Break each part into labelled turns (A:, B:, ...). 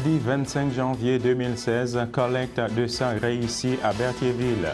A: Mardi 25 janvier 2016, collecte de sang réussie à Berthierville.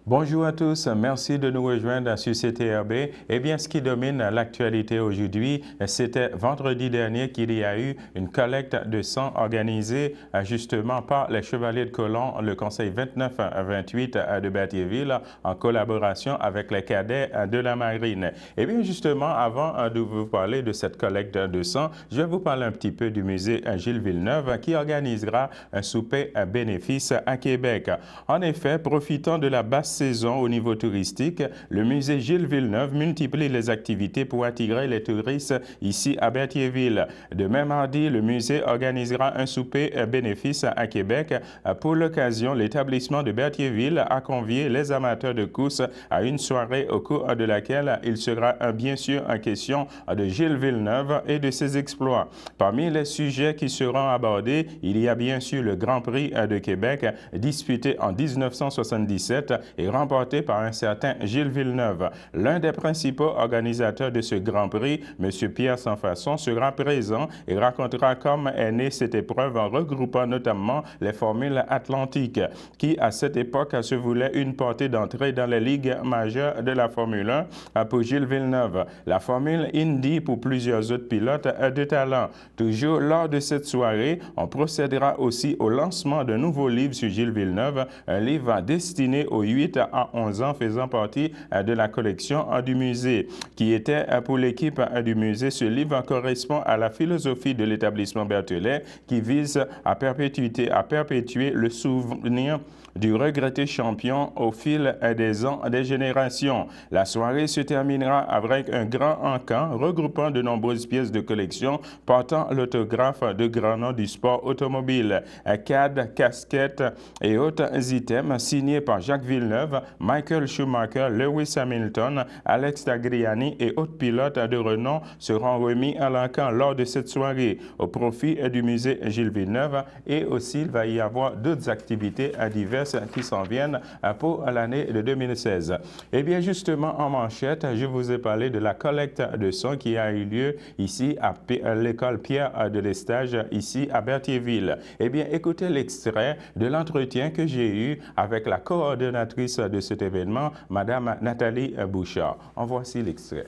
A: Bonjour à tous, merci de nous rejoindre sur CTRB. Eh bien, ce qui domine l'actualité aujourd'hui, c'était vendredi dernier qu'il y a eu une collecte de sang organisée justement par les Chevaliers de Colomb, le Conseil 29-28 de Berthierville, en collaboration avec les cadets de la Marine. Eh bien, justement, avant de vous parler de cette collecte de sang, je vais vous parler un petit peu du musée Gilles Villeneuve qui organisera un souper à bénéfice à Québec. En effet, profitant de la basse saison au niveau touristique, le musée Gilles Villeneuve multiplie les activités pour attirer les touristes ici à Berthierville. Demain mardi, le musée organisera un souper bénéfice à Québec. Pour l'occasion, l'établissement de Berthierville a convié les amateurs de course à une soirée au cours de laquelle il sera bien sûr en question de Gilles Villeneuve et de ses exploits. Parmi les sujets qui seront abordés, il y a bien sûr le Grand Prix de Québec, disputé en 1977 et remporté par un certain Gilles Villeneuve. L'un des principaux organisateurs de ce Grand Prix, M. Pierre Sansfaçon, sera présent et racontera comment est née cette épreuve en regroupant notamment les formules atlantiques, qui à cette époque se voulait une portée d'entrée dans les ligues majeures de la Formule 1 pour Gilles Villeneuve. La formule Indy pour plusieurs autres pilotes de talent. Toujours lors de cette soirée, on procédera aussi au lancement d'un nouveau livre sur Gilles Villeneuve, un livre destiné aux 8 à 11 ans faisant partie de la collection du musée. Qui était pour l'équipe du musée, ce livre correspond à la philosophie de l'établissement Berthollet qui vise à perpétuer le souvenir du regretté champion au fil des ans, des générations. La soirée se terminera avec un grand encan regroupant de nombreuses pièces de collection portant l'autographe de grands noms du sport automobile, cadres, casquettes et autres items signés par Jacques Villeneuve, Michael Schumacher, Lewis Hamilton, Alex Tagliani et autres pilotes de renom seront remis à l'encan lors de cette soirée au profit du musée Gilles Villeneuve, et aussi il va y avoir d'autres activités diverses qui s'en viennent pour l'année de 2016. Eh bien, justement, en manchette, je vous ai parlé de la collecte de sang qui a eu lieu ici à l'école Pierre de Lestage, ici à Berthierville. Eh bien, écoutez l'extrait de l'entretien que j'ai eu avec la coordonnatrice de cet événement, Madame Nathalie Bouchard. En voici l'extrait.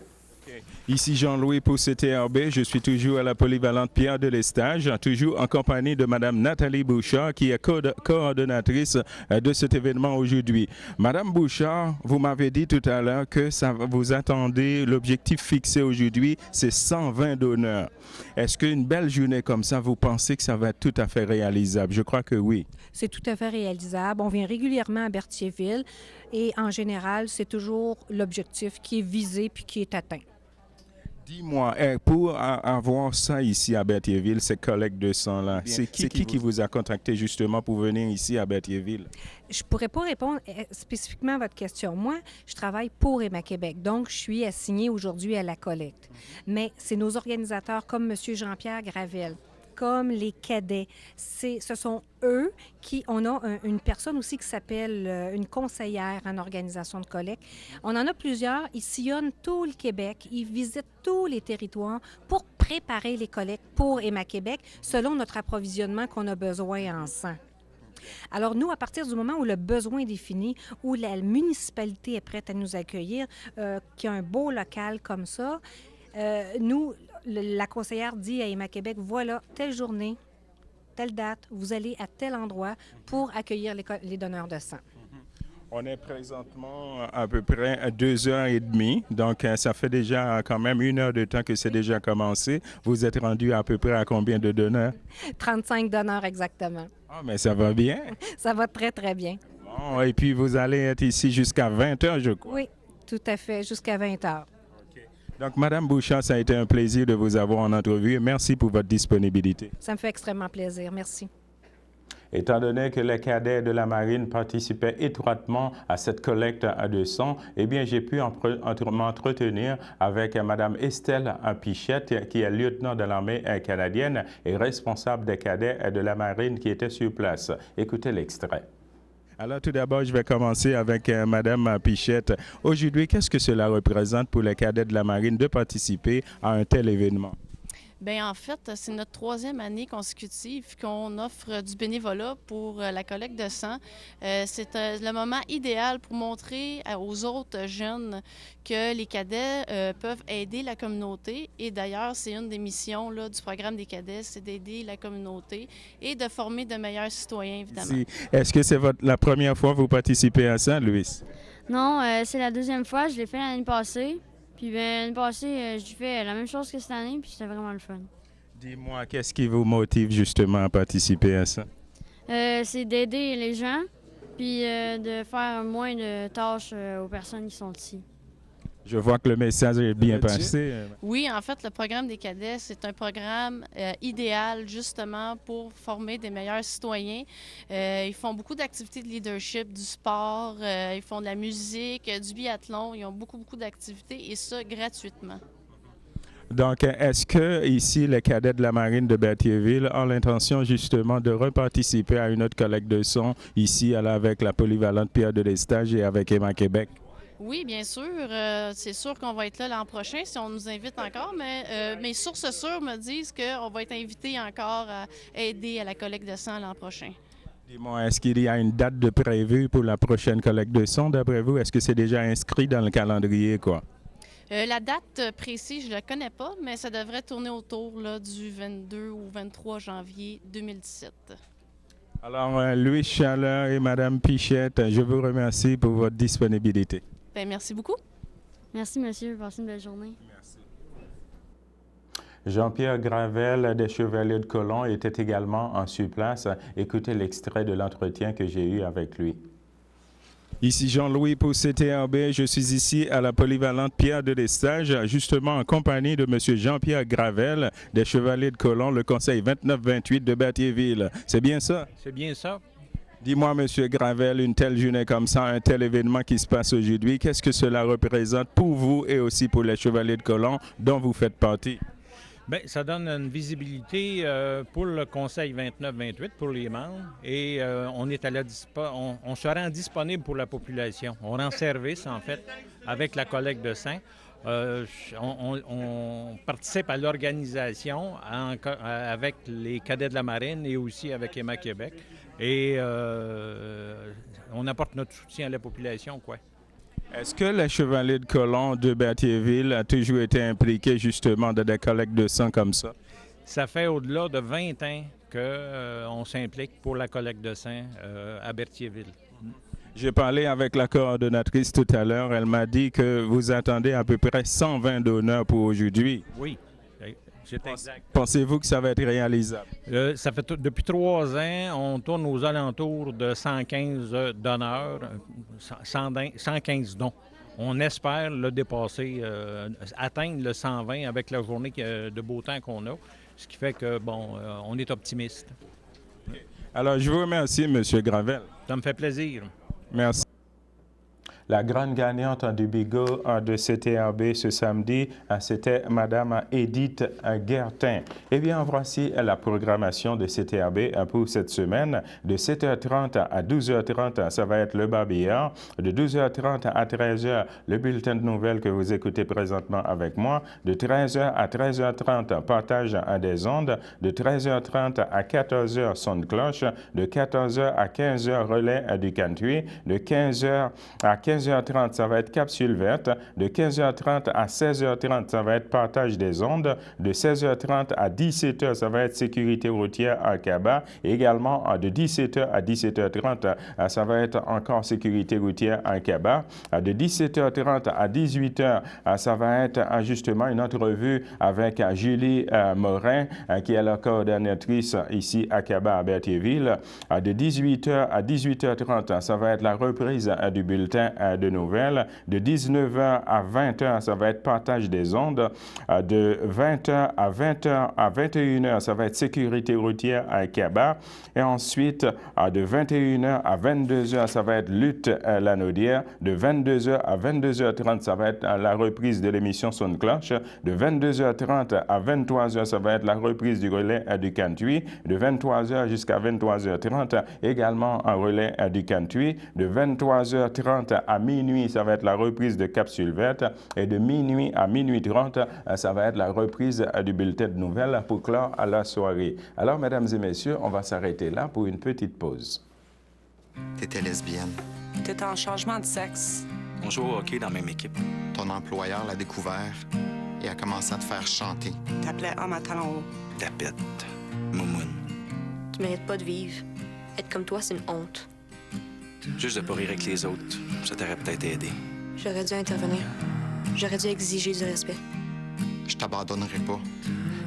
A: Ici Jean-Louis pour CTRB, je suis toujours à la polyvalente Pierre de Lestage, toujours en compagnie de Madame Nathalie Bouchard qui est coordonnatrice de cet événement aujourd'hui. Madame Bouchard, vous m'avez dit tout à l'heure que vous attendez, l'objectif fixé aujourd'hui, c'est 120 donneurs. Est-ce qu'une belle journée comme ça, vous pensez que ça va être tout à fait réalisable? Je crois que oui.
B: C'est tout à fait réalisable. On vient régulièrement à Berthierville et en général, c'est toujours l'objectif qui est visé puis qui est atteint.
A: Dis-moi, pour avoir ça ici à Berthierville, ces collectes de sang-là, c'est qui vous a contacté justement pour venir ici à Berthierville?
B: Je ne pourrais pas répondre spécifiquement à votre question. Moi, je travaille pour Emma Québec, donc je suis assignée aujourd'hui à la collecte. Mais c'est nos organisateurs comme M. Jean-Pierre Gravel, comme les cadets. Ce sont eux qui... On a une personne aussi qui s'appelle une conseillère en organisation de collecte. On en a plusieurs. Ils sillonnent tout le Québec. Ils visitent tous les territoires pour préparer les collectes pour Emma Québec selon notre approvisionnement qu'on a besoin en sang. Alors nous, à partir du moment où le besoin est défini, où la municipalité est prête à nous accueillir, qui a un beau local comme ça, nous, la conseillère dit à Emma Québec, voilà, telle journée, telle date, vous allez à tel endroit pour accueillir les donneurs de sang.
A: On est présentement à peu près à 2h30, donc ça fait déjà quand même 1 heure de temps que c'est déjà commencé. Vous êtes rendu à peu près à combien de donneurs?
B: 35 donneurs exactement.
A: Ah, mais ça va bien.
B: Ça va très, très bien.
A: Bon, et puis vous allez être ici jusqu'à 20h, je crois.
B: Oui, tout à fait, jusqu'à 20h.
A: Donc, Madame Bouchard, ça a été un plaisir de vous avoir en entrevue. Merci pour votre disponibilité.
B: Ça me fait extrêmement plaisir. Merci.
A: Étant donné que les cadets de la marine participaient étroitement à cette collecte de sang, eh bien, j'ai pu m'entretenir avec Mme Estelle Pichette, qui est lieutenant de l'armée canadienne et responsable des cadets de la marine qui étaient sur place. Écoutez l'extrait. Alors tout d'abord, je vais commencer avec Mme Pichette. Aujourd'hui, qu'est-ce que cela représente pour les cadets de la marine de participer à un tel événement?
C: Bien, en fait, c'est notre 3e année consécutive qu'on offre du bénévolat pour la collecte de sang. C'est le moment idéal pour montrer aux autres jeunes que les cadets peuvent aider la communauté. Et d'ailleurs, c'est une des missions là, du programme des cadets, c'est d'aider la communauté et de former de meilleurs citoyens, évidemment.
A: Est-ce que c'est la première fois que vous participez à ça, Louis?
D: Non, c'est la 2e fois. Je l'ai fait l'année passée. Puis l'année passée, j'ai fait la même chose que cette année, puis c'était vraiment le fun.
A: Dis-moi, qu'est-ce qui vous motive justement à participer à ça?
D: C'est d'aider les gens, puis de faire moins de tâches aux personnes qui sont ici.
A: Je vois que le message est bien passé.
C: Oui, en fait, le programme des cadets, c'est un programme idéal justement pour former des meilleurs citoyens. Ils font beaucoup d'activités de leadership, du sport, ils font de la musique, du biathlon. Ils ont beaucoup d'activités et ça gratuitement.
A: Donc, est-ce que ici, les cadets de la marine de Berthierville ont l'intention justement de reparticiper à une autre collecte de sang ici avec la polyvalente Pierre de Lestage et avec Emma Québec?
C: Oui, bien sûr. C'est sûr qu'on va être là l'an prochain si on nous invite encore, mais mes sources sûres me disent qu'on va être invité encore à aider à la collecte de sang l'an prochain.
A: Dis-moi, est-ce qu'il y a une date de prévue pour la prochaine collecte de sang d'après vous? Est-ce que c'est déjà inscrit dans le calendrier, quoi?
C: La date précise, je ne la connais pas, mais ça devrait tourner autour là, du 22 ou 23 janvier 2017.
A: Alors, Louis Chaleur et Mme Pichette, je vous remercie pour votre disponibilité.
C: Bien, merci beaucoup.
D: Merci, monsieur. Passez une belle journée.
A: Merci. Jean-Pierre Gravel des Chevaliers de Colomb était également sur place. Écoutez l'extrait de l'entretien que j'ai eu avec lui. Ici Jean-Louis pour CTRB. Je suis ici à la polyvalente Pierre de Lestage, justement en compagnie de M. Jean-Pierre Gravel des Chevaliers de Colomb, le conseil 29-28 de Berthierville. C'est bien ça?
E: C'est bien ça.
A: Dis-moi, M. Gravel, une telle journée comme ça, un tel événement qui se passe aujourd'hui, qu'est-ce que cela représente pour vous et aussi pour les Chevaliers de Colomb dont vous faites partie?
E: Bien, ça donne une visibilité pour le Conseil 29-28, pour les membres, et on se rend disponible pour la population. On rend service, en fait, avec la collecte de sang. On participe à l'organisation avec les cadets de la marine et aussi avec Emma Québec. Et on apporte notre soutien à la population, quoi.
A: Est-ce que les Chevaliers de Colomb de Berthierville ont toujours été impliqués justement dans des collectes de sang comme ça?
E: Ça fait au-delà de 20 ans qu'on s'implique pour la collecte de sang à Berthierville.
A: J'ai parlé avec la coordonnatrice tout à l'heure. Elle m'a dit que vous attendez à peu près 120 donneurs pour aujourd'hui.
E: Oui. C'est exact.
A: Pensez-vous que ça va être réalisable?
E: Ça fait depuis 3 ans, on tourne aux alentours de 115 donneurs, 115 dons. On espère le dépasser, atteindre le 120 avec la journée de beau temps qu'on a, ce qui fait que, bon, on est optimiste.
A: Alors, je vous remercie, M. Gravel.
E: Ça me fait plaisir.
A: Merci. La grande gagnante du Bigot de CTRB ce samedi, c'était Mme Edith Guertin. Eh bien, voici la programmation de CTRB pour cette semaine. De 7h30 à 12h30, ça va être le babillard. De 12h30 à 13h, le bulletin de nouvelles que vous écoutez présentement avec moi. De 13h à 13h30, partage des ondes. De 13h30 à 14h, son de cloche. De 14h à 15h, relais du country. De 15h à 15h30, ça va être capsule verte. De 15h30 à 16h30, ça va être partage des ondes. De 16h30 à 17h, ça va être sécurité routière à Acaba. Et également, de 17h à 17h30, ça va être encore sécurité routière à Acaba. De 17h30 à 18h, ça va être justement une entrevue avec Julie Morin, qui est la coordonnatrice ici à Acaba à Berthierville. De 18h à 18h30, ça va être la reprise du bulletin de nouvelles. De 19h à 20h, ça va être partage des ondes. De 20h à 21h, ça va être sécurité routière à Kaba. Et ensuite, de 21h à 22h, ça va être lutte lanaudière. De 22h à 22h30, ça va être la reprise de l'émission Sonne-Cloche. De 22h30 à 23h, ça va être la reprise du relais du Cantuy. De 23h jusqu'à 23h30, également un relais du Cantuy. De 23h30 à minuit, ça va être la reprise de Capsule Verte. Et de minuit à minuit 30, ça va être la reprise du bulletin de nouvelles pour clore à la soirée. Alors, mesdames et messieurs, on va s'arrêter là pour une petite pause.
F: T'étais lesbienne.
G: T'étais en changement de sexe.
H: On joue au hockey dans la même équipe.
F: Ton employeur l'a découvert et a commencé à te faire chanter.
G: T'appelais homme à talons hauts.
H: Tapette. Moumoune.
I: Tu mérites pas de vivre. Être comme toi, c'est une honte.
H: Juste de pas rire avec les autres, ça t'aurait peut-être aidé.
I: J'aurais dû intervenir. J'aurais dû exiger du respect.
F: Je t'abandonnerai pas.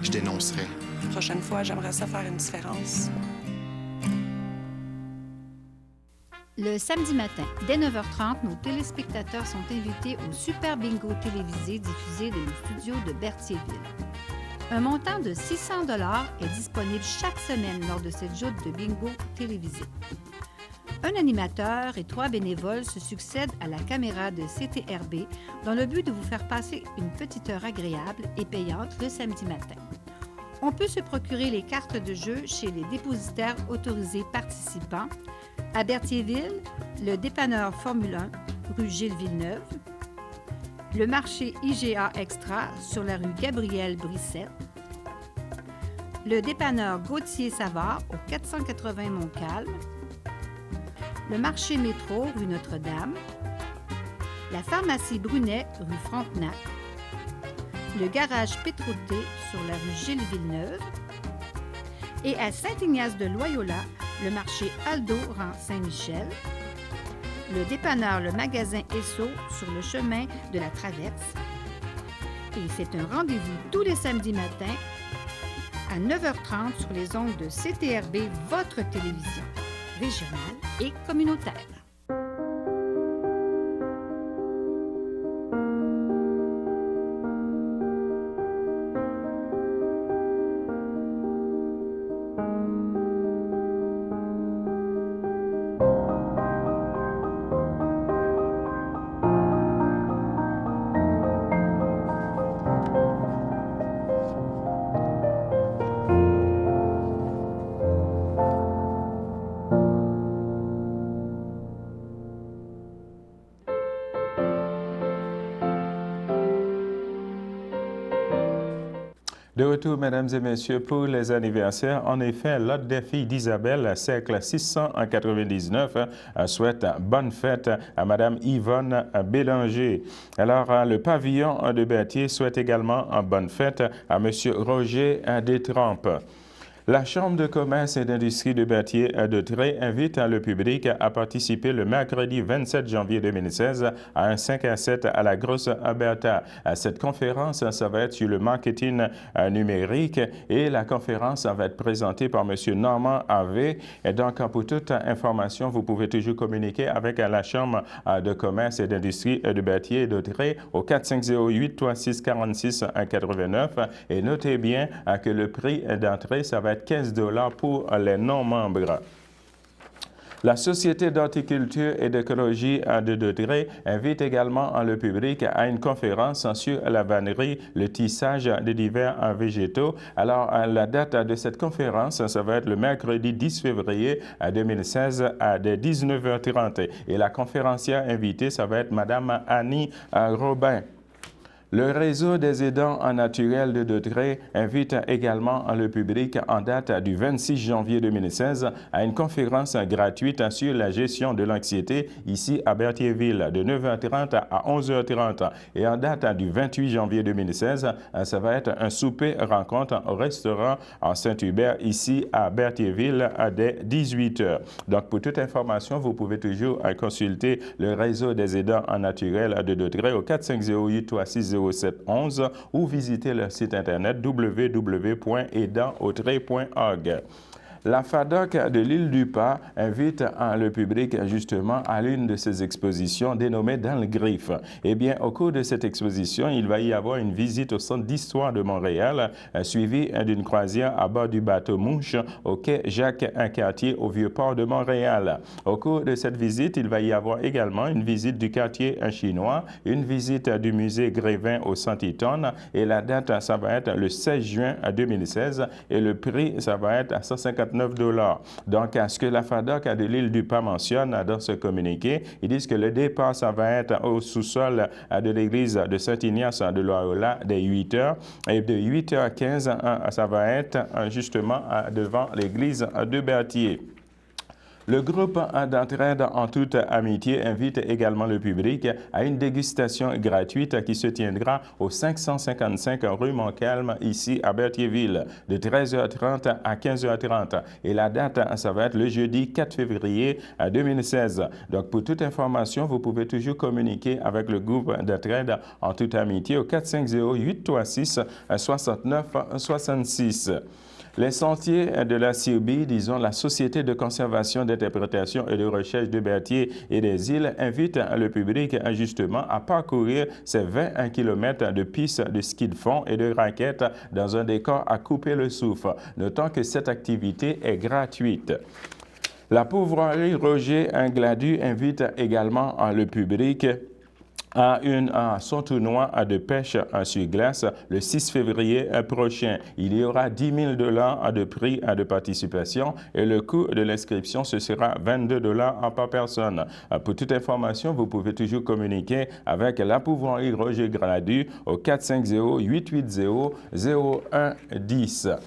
F: Je dénoncerai.
G: Prochaine fois, j'aimerais ça faire une différence.
J: Le samedi matin, dès 9h30, nos téléspectateurs sont invités au Super Bingo télévisé diffusé de nos studios de Berthierville. Un montant de 600 $ est disponible chaque semaine lors de cette joute de bingo télévisé. Un animateur et 3 bénévoles se succèdent à la caméra de CTRB dans le but de vous faire passer une petite heure agréable et payante le samedi matin. On peut se procurer les cartes de jeu chez les dépositaires autorisés participants à Berthierville, le dépanneur Formule 1, rue Gilles Villeneuve, le marché IGA Extra sur la rue Gabriel Brissette, le dépanneur Gauthier Savard au 480 Montcalm, le marché Métro rue Notre-Dame, la pharmacie Brunet rue Frontenac, le garage Pétroté sur la rue Gilles Villeneuve et à Saint-Ignace-de-Loyola, le marché Aldo rang Saint-Michel, le dépanneur Le Magasin Esso sur le chemin de la Traverse. Et c'est un rendez-vous tous les samedis matins à 9h30 sur les ondes de CTRB, votre télévision régionale et communautaire.
A: De retour, mesdames et messieurs, pour les anniversaires. En effet, l'autre des filles d'Isabelle, siècle 699, souhaite bonne fête à Madame Yvonne Bélanger. Alors, le pavillon de Berthier souhaite également bonne fête à Monsieur Roger Détrempe. La Chambre de commerce et d'industrie de Berthier-de-Tré invite le public à participer le mercredi 27 janvier 2016 à un 5 à 7 à la Grosse Alberta. Cette conférence, ça va être sur le marketing numérique et la conférence va être présentée par M. Normand Harvey. Et donc, pour toute information, vous pouvez toujours communiquer avec la Chambre de commerce et d'industrie de Berthier-de-Tré au 4508-3646-89. Et notez bien que le prix d'entrée, ça va être 15 $ pour les non-membres. La Société d'horticulture et d'écologie de Detré invite également le public à une conférence sur la vannerie, le tissage de divers végétaux. Alors, la date de cette conférence, ça va être le mercredi 10 février 2016 à 19h30. Et la conférencière invitée, ça va être Madame Annie Robin. Le réseau des aidants naturels de Detré invite également le public en date du 26 janvier 2016 à une conférence gratuite sur la gestion de l'anxiété ici à Berthierville de 9h30 à 11h30. Et en date du 28 janvier 2016, ça va être un souper rencontre au restaurant en Saint-Hubert ici à Berthierville dès 18h. Donc pour toute information, vous pouvez toujours consulter le réseau des aidants naturels de Detré au 4508-360-0711 ou visiter leur site internet www.aidantsautré.org. La FADOC de l'île du Pas invite le public justement à l'une de ces expositions dénommée Dans le Griffe. Eh bien, au cours de cette exposition, il va y avoir une visite au Centre d'histoire de Montréal, suivie d'une croisière à bord du bateau Mouche au quai Jacques-Cartier au Vieux-Port de Montréal. Au cours de cette visite, il va y avoir également une visite du quartier chinois, une visite du musée Grévin au Saint-Iton et la date, ça va être le 16 juin 2016 et le prix, ça va être à 159 $. Donc, à ce que la FADOC de l'île du Pas mentionne dans ce communiqué, ils disent que le départ, ça va être au sous-sol de l'église de Saint-Ignace de Loyola dès 8 h et de 8h15, ça va être justement devant l'église de Berthier. Le groupe d'entraide en toute amitié invite également le public à une dégustation gratuite qui se tiendra au 555 rue Montcalm, ici à Berthierville, de 13h30 à 15h30. Et la date, ça va être le jeudi 4 février 2016. Donc, pour toute information, vous pouvez toujours communiquer avec le groupe d'entraide en toute amitié au 450-836-6966. Les sentiers de la CIRBI, disons la Société de conservation, d'interprétation et de recherche de Berthier et des îles, invitent le public justement à parcourir ces 21 km de pistes de ski de fond et de raquettes dans un décor à couper le souffle. Notons que cette activité est gratuite. La Poivrerie Roger Gladu invite également le public à son tournoi de pêche sur glace le 6 février prochain. Il y aura 10 000 $ de prix de participation et le coût de l'inscription, ce sera 22 $ par personne. Pour toute information, vous pouvez toujours communiquer avec la Poivrerie Roger Gladu au 450-880-0110.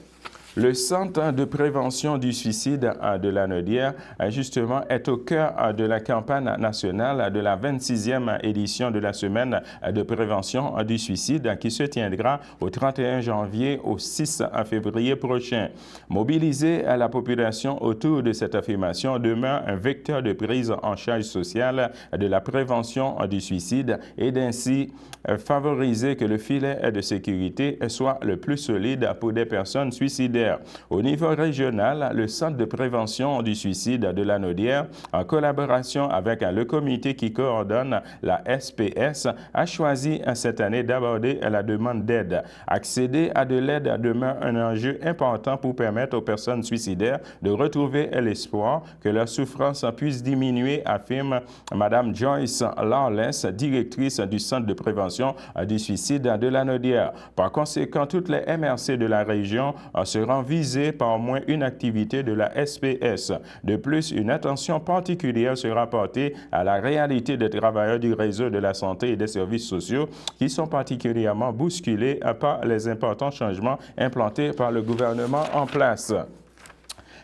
A: Le Centre de prévention du suicide de Lanaudière, justement, est au cœur de la campagne nationale de la 26e édition de la semaine de prévention du suicide qui se tiendra au 31 janvier au 6 février prochain. Mobiliser la population autour de cette affirmation demeure un vecteur de prise en charge sociale de la prévention du suicide et d'ainsi favoriser que le filet de sécurité soit le plus solide pour des personnes suicidaires. Au niveau régional, le Centre de prévention du suicide de Lanaudière, en collaboration avec le comité qui coordonne la SPS, a choisi cette année d'aborder la demande d'aide. Accéder à de l'aide demeure un enjeu important pour permettre aux personnes suicidaires de retrouver l'espoir que leur souffrance puisse diminuer, affirme Mme Joyce Lawless, directrice du Centre de prévention du suicide de Lanaudière. Par conséquent, toutes les MRC de la région seront visées par au moins une activité de la SPS. De plus, une attention particulière sera portée à la réalité des travailleurs du réseau de la santé et des services sociaux qui sont particulièrement bousculés par les importants changements implantés par le gouvernement en place.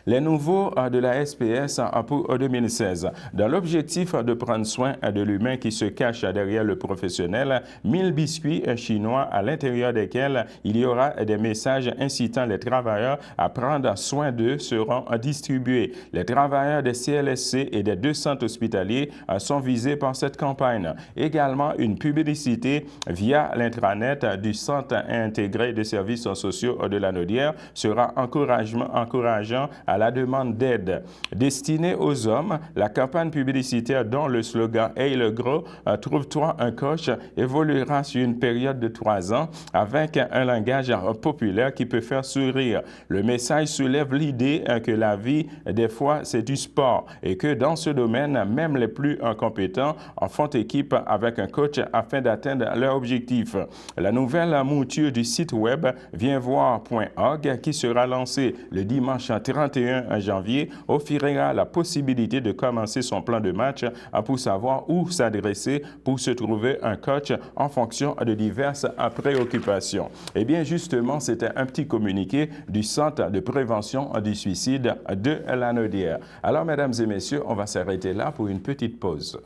A: Les nouveaux de la SPS pour 2016. Dans l'objectif de prendre soin de l'humain qui se cache derrière le professionnel, 1000 biscuits chinois à l'intérieur desquels il y aura des messages incitant les travailleurs à prendre soin d'eux seront distribués. Les travailleurs des CLSC et des 2 centres hospitaliers sont visés par cette campagne. Également, une publicité via l'intranet du Centre intégré de services sociaux de Lanaudière sera encourageant à la demande d'aide. Destinée aux hommes, la campagne publicitaire dont le slogan « Hey le gros, trouve-toi un coach » évoluera sur une période de 3 ans avec un langage populaire qui peut faire sourire. Le message soulève l'idée que la vie, des fois, c'est du sport et que dans ce domaine, même les plus incompétents en font équipe avec un coach afin d'atteindre leur objectif. La nouvelle mouture du site web viensvoir.org qui sera lancée le dimanche 31 janvier offrira la possibilité de commencer son plan de match pour savoir où s'adresser pour se trouver un coach en fonction de diverses préoccupations. Eh bien, justement, c'était un petit communiqué du Centre de prévention du suicide de Lanaudière. Alors, mesdames et messieurs, on va s'arrêter là pour une petite pause.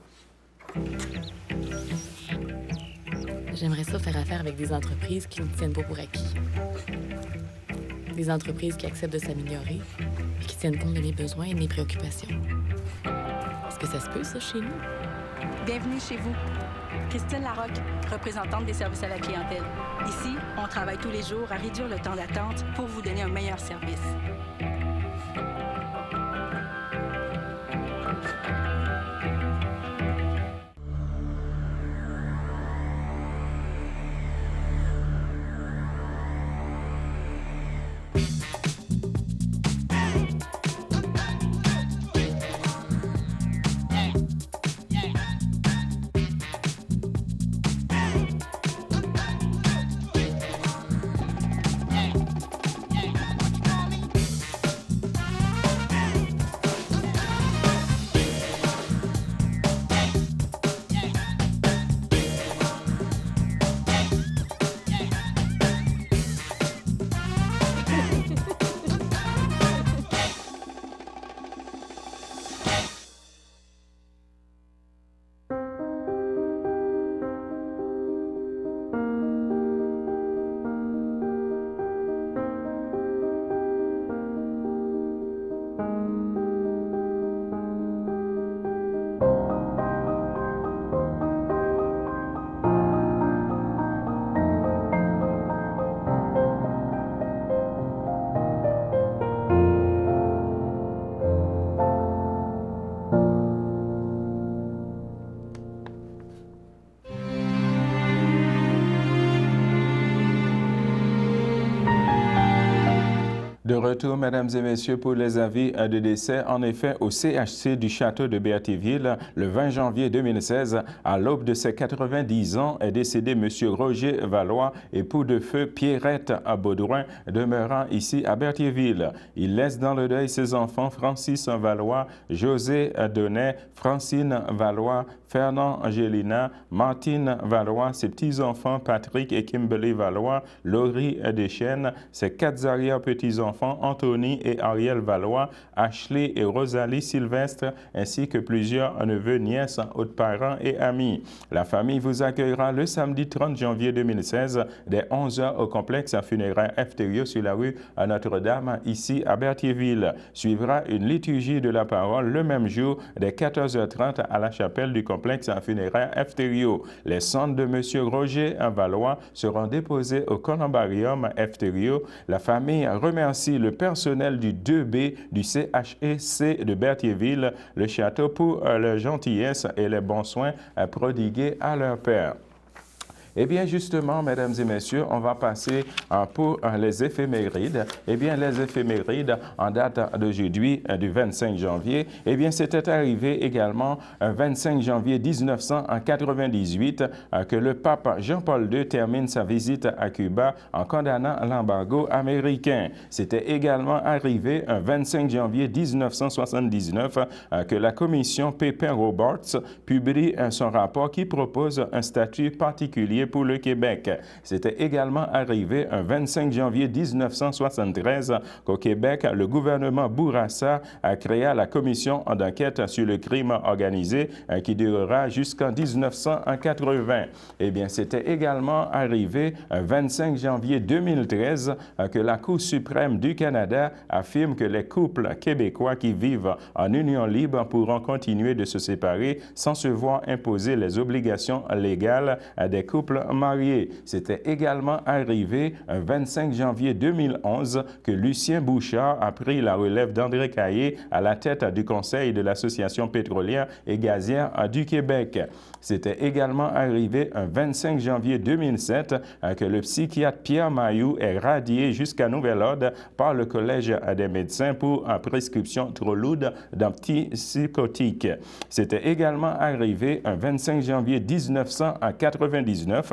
K: J'aimerais ça faire affaire avec des entreprises qui ne tiennent pas pour acquis. Des entreprises qui acceptent de s'améliorer et qui tiennent compte de mes besoins et de mes préoccupations. Est-ce que ça se peut, ça, chez nous?
L: Bienvenue chez vous. Christine Larocque, représentante des services à la clientèle. Ici, on travaille tous les jours à réduire le temps d'attente pour vous donner un meilleur service.
A: De retour, mesdames et messieurs, pour les avis de décès. En effet, au CHC du château de Berthierville, le 20 janvier 2016, à l'aube de ses 90 ans, est décédé M. Roger Valois, époux de feu Pierrette Baudouin, demeurant ici à Berthierville. Il laisse dans le deuil ses enfants Francis Valois, José Donnet, Francine Valois, Fernand Angelina, Martine Valois, ses petits-enfants Patrick et Kimberly Valois, Laurie Deschênes, ses 4 arrière-petits-enfants Anthony et Ariel Valois, Ashley et Rosalie Sylvestre, ainsi que plusieurs neveux, nièces, autres parents et amis. La famille vous accueillera le samedi 30 janvier 2016 dès 11h au complexe funéraire Efterio sur la rue à Notre-Dame, ici à Berthierville. Suivra une liturgie de la parole le même jour dès 14h30 à la chapelle du complexe funéraire Efterio. Les cendres de M. Roger Valois seront déposées au columbarium Efterio. La famille remercie le personnel du 2B du CHEC de Berthierville, le château, pour leur gentillesse et les bons soins prodigués à leur père. Eh bien, justement, mesdames et messieurs, on va passer pour les éphémérides. Eh bien, les éphémérides en date d'aujourd'hui, du 25 janvier, eh bien, c'était arrivé également 25 janvier 1998 que le pape Jean-Paul II termine sa visite à Cuba en condamnant l'embargo américain. C'était également arrivé 25 janvier 1979 que la commission Pépin-Roberts publie son rapport qui propose un statut particulier pour le Québec. C'était également arrivé un 25 janvier 1973 qu'au Québec, le gouvernement Bourassa a créé la commission d'enquête sur le crime organisé qui durera jusqu'en 1980. Eh bien, c'était également arrivé un 25 janvier 2013 que la Cour suprême du Canada affirme que les couples québécois qui vivent en union libre pourront continuer de se séparer sans se voir imposer les obligations légales des couples mariés. C'était également arrivé un 25 janvier 2011 que Lucien Bouchard a pris la relève d'André Caillé à la tête du conseil de l'Association pétrolière et gazière du Québec. C'était également arrivé un 25 janvier 2007 que le psychiatre Pierre Mailloux est radié jusqu'à nouvel ordre par le Collège des médecins pour prescription trop lourde d'antipsychotiques. C'était également arrivé un 25 janvier 1999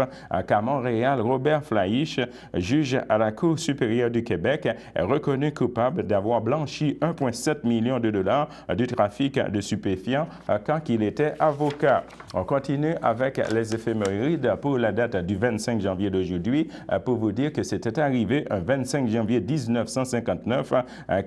A: qu'à Montréal, Robert Flaich, juge à la Cour supérieure du Québec, est reconnu coupable d'avoir blanchi 1,7 million de dollars du trafic de stupéfiants quand il était avocat. On continue avec les éphémérides pour la date du 25 janvier d'aujourd'hui pour vous dire que c'était arrivé un 25 janvier 1959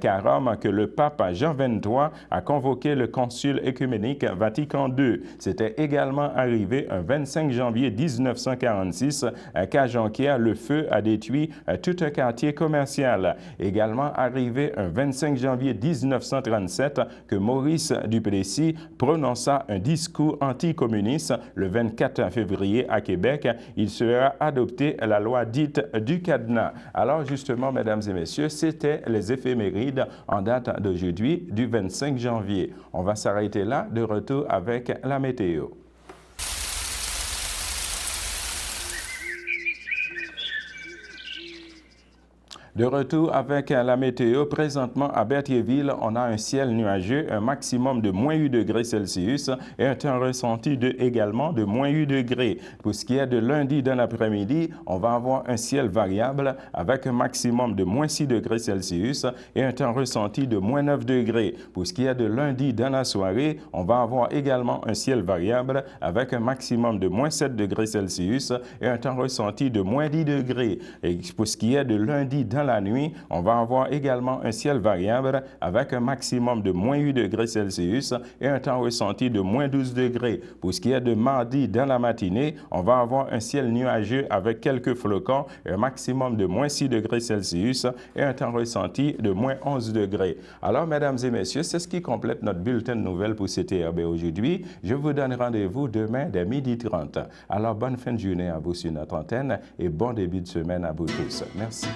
A: qu'à Rome que le pape Jean XXIII a convoqué le concile œcuménique Vatican II. C'était également arrivé un 25 janvier 1946 qu'à Jonquière, le feu a détruit tout un quartier commercial. Également arrivé un 25 janvier 1937 que Maurice Duplessis prononça un discours anticommuniste le 24 février à Québec. Il sera adopté la loi dite du cadenas. Alors justement, mesdames et messieurs, c'était les éphémérides en date d'aujourd'hui, du 25 janvier. On va s'arrêter là, de retour avec la météo. De retour avec la météo, présentement à Berthierville, on a un ciel nuageux, un maximum de moins 8 degrés Celsius et un temps ressenti également de moins 8 degrés. Pour ce qui est de lundi dans l'après-midi, on va avoir un ciel variable avec un maximum de moins 6 degrés Celsius et un temps ressenti de moins 9 degrés. Pour ce qui est de lundi dans la soirée, on va avoir également un ciel variable avec un maximum de moins 7 degrés Celsius et un temps ressenti de moins 10 degrés. Et pour ce qui est de lundi dans la nuit, on va avoir également un ciel variable avec un maximum de moins 8 degrés Celsius et un temps ressenti de moins 12 degrés. Pour ce qui est de mardi dans la matinée, on va avoir un ciel nuageux avec quelques flocons et un maximum de moins 6 degrés Celsius et un temps ressenti de moins 11 degrés. Alors, mesdames et messieurs, c'est ce qui complète notre bulletin de nouvelles pour CTRB aujourd'hui. Je vous donne rendez-vous demain dès 12h30. Alors, bonne fin de journée à vous sur notre antenne et bon début de semaine à vous tous. Merci.